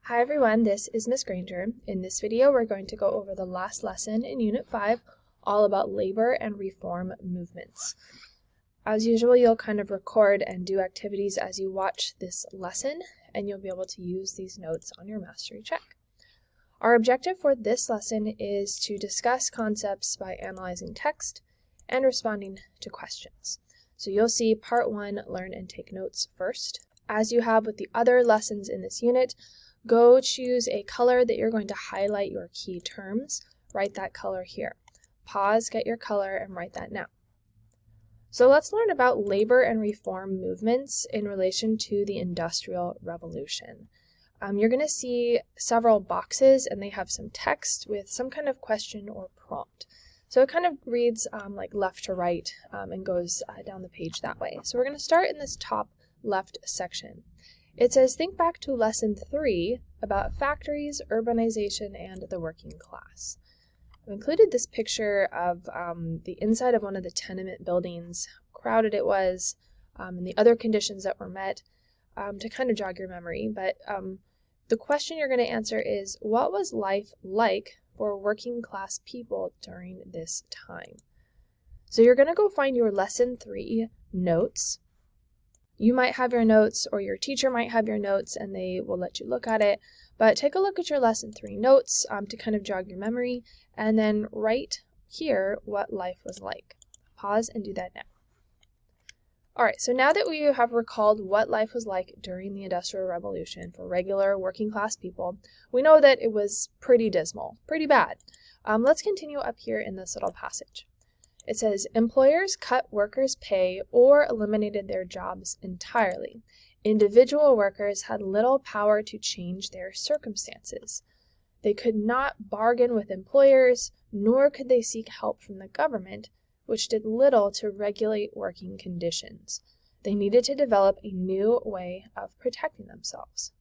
Hi everyone, this is Miss Granger. In this video, we're going to go over the last lesson in Unit 5, all about labor and reform movements. As usual, you'll kind of record and do activities as you watch this lesson, and you'll be able to use these notes on your mastery check. Our objective for this lesson is to discuss concepts by analyzing text and responding to questions. So you'll see Part 1, Learn and Take Notes first. As you have with the other lessons in this unit, go choose a color that you're going to highlight your key terms. Write that color here. Pause, get your color, and write that now. So let's learn about labor and reform movements in relation to the Industrial Revolution. You're going to see several boxes, and they have some text with some kind of question or prompt. So it kind of reads like left to right and goes down the page that way. So we're going to start in this top left section. It says, think back to lesson 3 about factories, urbanization, and the working class. I've included this picture of the inside of one of the tenement buildings, how crowded it was, and the other conditions that were met to kind of jog your memory. But the question you're going to answer is, what was life like for working class people during this time? So you're going to go find your lesson 3 notes. You might have your notes, or your teacher might have your notes, and they will let you look at it. But take a look at your lesson 3 notes to kind of jog your memory, and then write here what life was like. Pause and do that now. Alright, so now that we have recalled what life was like during the Industrial Revolution for regular working class people, we know that it was pretty dismal, pretty bad. Let's continue up here in this little passage. It says, employers cut workers' pay or eliminated their jobs entirely. Individual workers had little power to change their circumstances. They could not bargain with employers, nor could they seek help from the government, which did little to regulate working conditions. They needed to develop a new way of protecting themselves.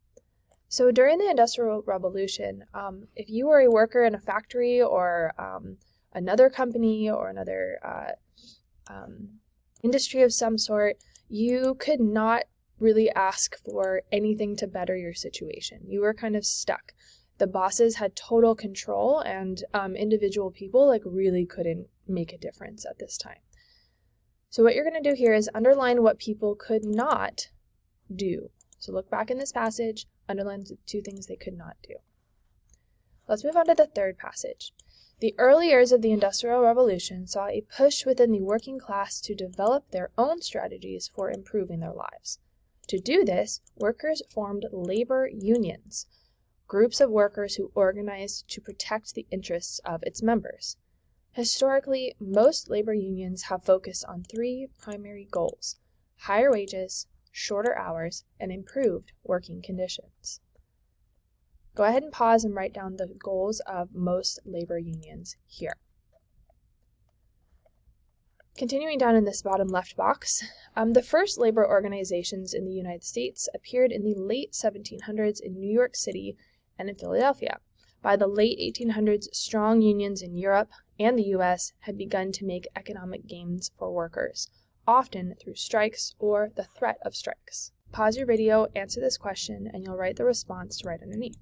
So during the Industrial Revolution, if you were a worker in a factory or another company or another industry of some sort, you could not really ask for anything to better your situation. You were kind of stuck. The bosses had total control, and individual people really couldn't make a difference at this time. So what you're going to do here is underline what people could not do. So look back in this passage, underline the 2 things they could not do. Let's move on to the third passage. The early years of the Industrial Revolution saw a push within the working class to develop their own strategies for improving their lives. To do this, workers formed labor unions, groups of workers who organized to protect the interests of its members. Historically, most labor unions have focused on 3 primary goals: higher wages, shorter hours, and improved working conditions. Go ahead and pause and write down the goals of most labor unions here. Continuing down in this bottom left box, the first labor organizations in the United States appeared in the late 1700s in New York City and in Philadelphia. By the late 1800s, strong unions in Europe and the U.S. had begun to make economic gains for workers, often through strikes or the threat of strikes. Pause your video, answer this question, and you'll write the response right underneath.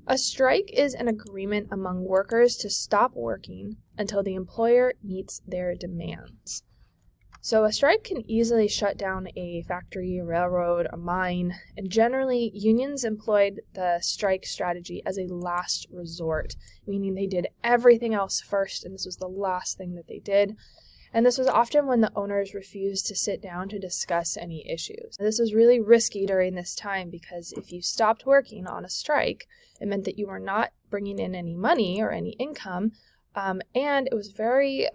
A strike is an agreement among workers to stop working until the employer meets their demands. So a strike can easily shut down a factory, a railroad, a mine, and generally unions employed the strike strategy as a last resort, meaning they did everything else first and this was the last thing that they did. And this was often when the owners refused to sit down to discuss any issues. This was really risky during this time because if you stopped working on a strike, it meant that you were not bringing in any money or any income, and it was very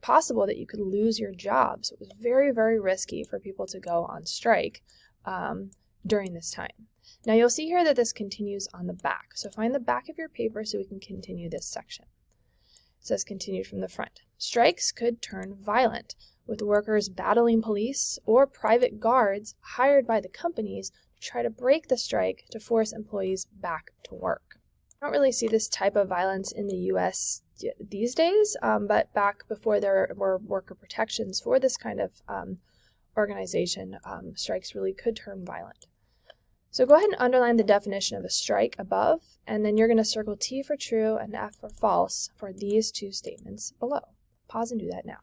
possible that you could lose your job. So it was very, very risky for people to go on strike during this time. Now you'll see here that this continues on the back. So find the back of your paper so we can continue this section. It says continued from the front. Strikes could turn violent, with workers battling police or private guards hired by the companies to try to break the strike to force employees back to work. I don't really see this type of violence in the U.S. these days, but back before there were worker protections for this kind of organization, strikes really could turn violent. So go ahead and underline the definition of a strike above, and then you're going to circle T for true and F for false for these two statements below. Pause and do that now.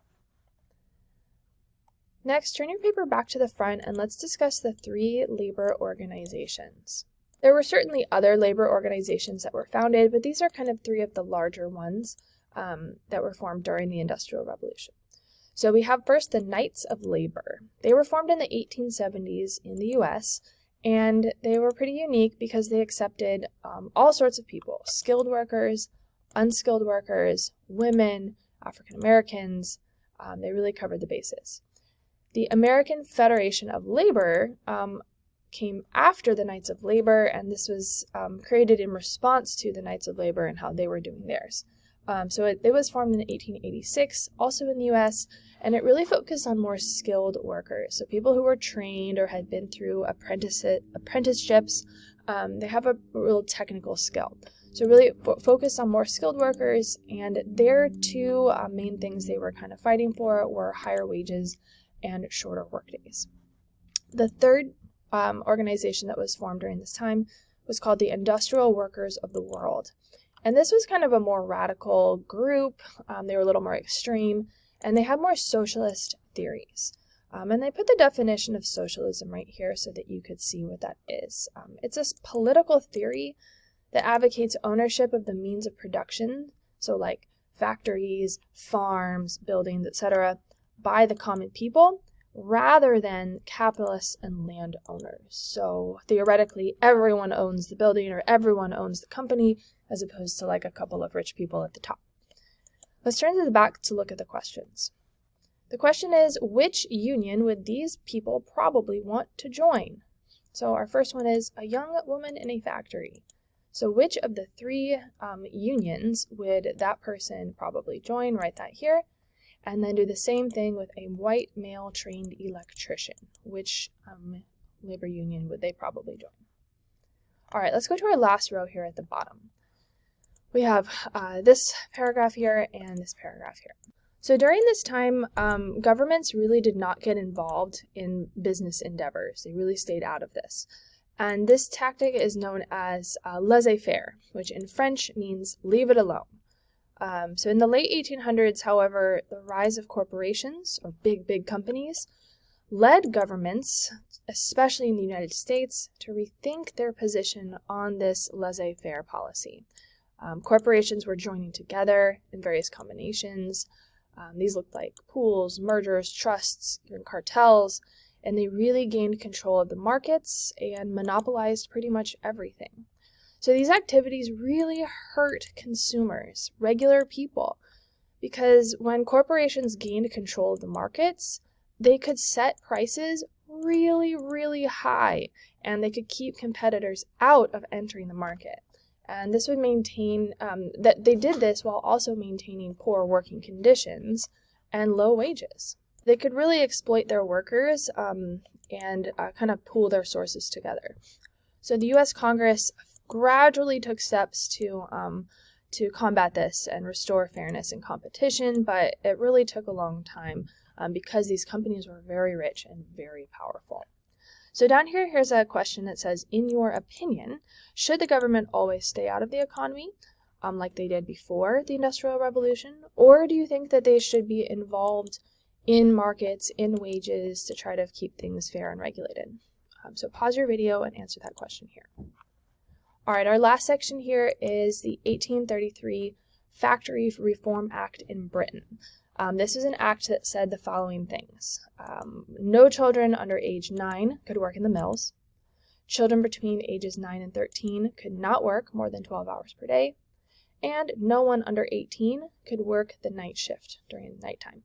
Next, turn your paper back to the front and let's discuss the 3 labor organizations. There were certainly other labor organizations that were founded, but these are kind of 3 of the larger ones that were formed during the Industrial Revolution. So we have first the Knights of Labor. They were formed in the 1870s in the US, and they were pretty unique because they accepted all sorts of people: skilled workers, unskilled workers, women, African Americans. They really covered the bases. The American Federation of Labor came after the Knights of Labor, and this was created in response to the Knights of Labor and how they were doing theirs. So it was formed in 1886, also in the US, and it really focused on more skilled workers. So people who were trained or had been through apprenticeships, they have a real technical skill. So really focused on more skilled workers, and their 2 main things they were kind of fighting for were higher wages and shorter workdays. The third organization that was formed during this time was called the Industrial Workers of the World. And this was kind of a more radical group. They were a little more extreme, and they had more socialist theories. And they put the definition of socialism right here so that you could see what that is. It's a political theory that advocates ownership of the means of production, so like factories, farms, buildings, etc., by the common people, rather than capitalists and landowners. So theoretically, everyone owns the building or everyone owns the company, as opposed to like a couple of rich people at the top. Let's turn to the back to look at the questions. The question is, which union would these people probably want to join? So our first one is a young woman in a factory. So which of the 3 unions would that person probably join? Write that here. And then do the same thing with a white male trained electrician. Which labor union would they probably join? All right, let's go to our last row here at the bottom. We have this paragraph here and this paragraph here. So during this time, governments really did not get involved in business endeavors. They really stayed out of this. And this tactic is known as laissez-faire, which in French means leave it alone. So in the late 1800s, however, the rise of corporations, or big companies, led governments, especially in the United States, to rethink their position on this laissez-faire policy. Corporations were joining together in various combinations. These looked like pools, mergers, trusts, even cartels, and they really gained control of the markets and monopolized pretty much everything. So these activities really hurt consumers, regular people, because when corporations gained control of the markets, they could set prices really high, and they could keep competitors out of entering the market. And this would maintain, that they did this while also maintaining poor working conditions and low wages. They could really exploit their workers and kind of pool their sources together. So the U.S. Congress gradually took steps to combat this and restore fairness and competition, but it really took a long time because these companies were very rich and very powerful. So down here, here's a question that says, in your opinion, should the government always stay out of the economy, like they did before the Industrial Revolution, or do you think that they should be involved in markets, in wages, to try to keep things fair and regulated? So pause your video and answer that question here. All right, our last section here is the 1833 Factory Reform Act in Britain. This is an act that said the following things. No children under age 9 could work in the mills. Children between ages 9 and 13 could not work more than 12 hours per day. And no one under 18 could work the night shift during nighttime.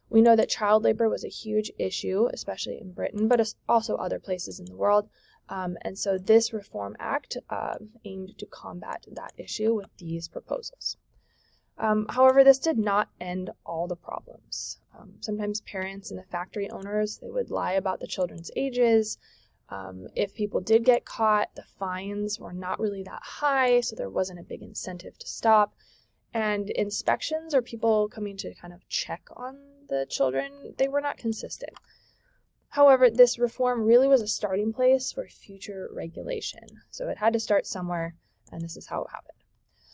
We know that child labor was a huge issue, especially in Britain, but also other places in the world. And so this Reform Act aimed to combat that issue with these proposals. However, this did not end all the problems. Sometimes parents and the factory owners, they would lie about the children's ages. If people did get caught, the fines were not really that high, so there wasn't a big incentive to stop. And inspections, or people coming to kind of check on the children, they were not consistent. However, this reform really was a starting place for future regulation. So it had to start somewhere, and this is how it happened.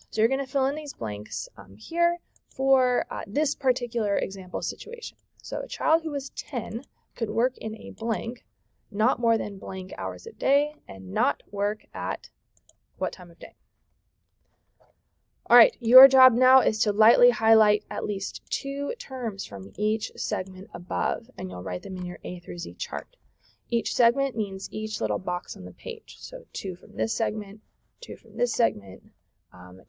So you're going to fill in these blanks here for this particular example situation. So a child who was 10 could work in a blank not more than blank hours a day and not work at what time of day. All right, your job now is to lightly highlight at least 2 terms from each segment above, and you'll write them in your A through Z chart. Each segment means each little box on the page. So 2 from this segment, 2 from this segment,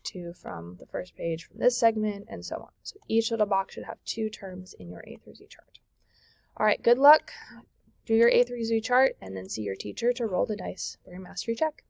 2 from the first page from this segment, and so on. So each little box should have 2 terms in your A through Z chart. All right, good luck. Do your A through Z chart and then see your teacher to roll the dice for your mastery check.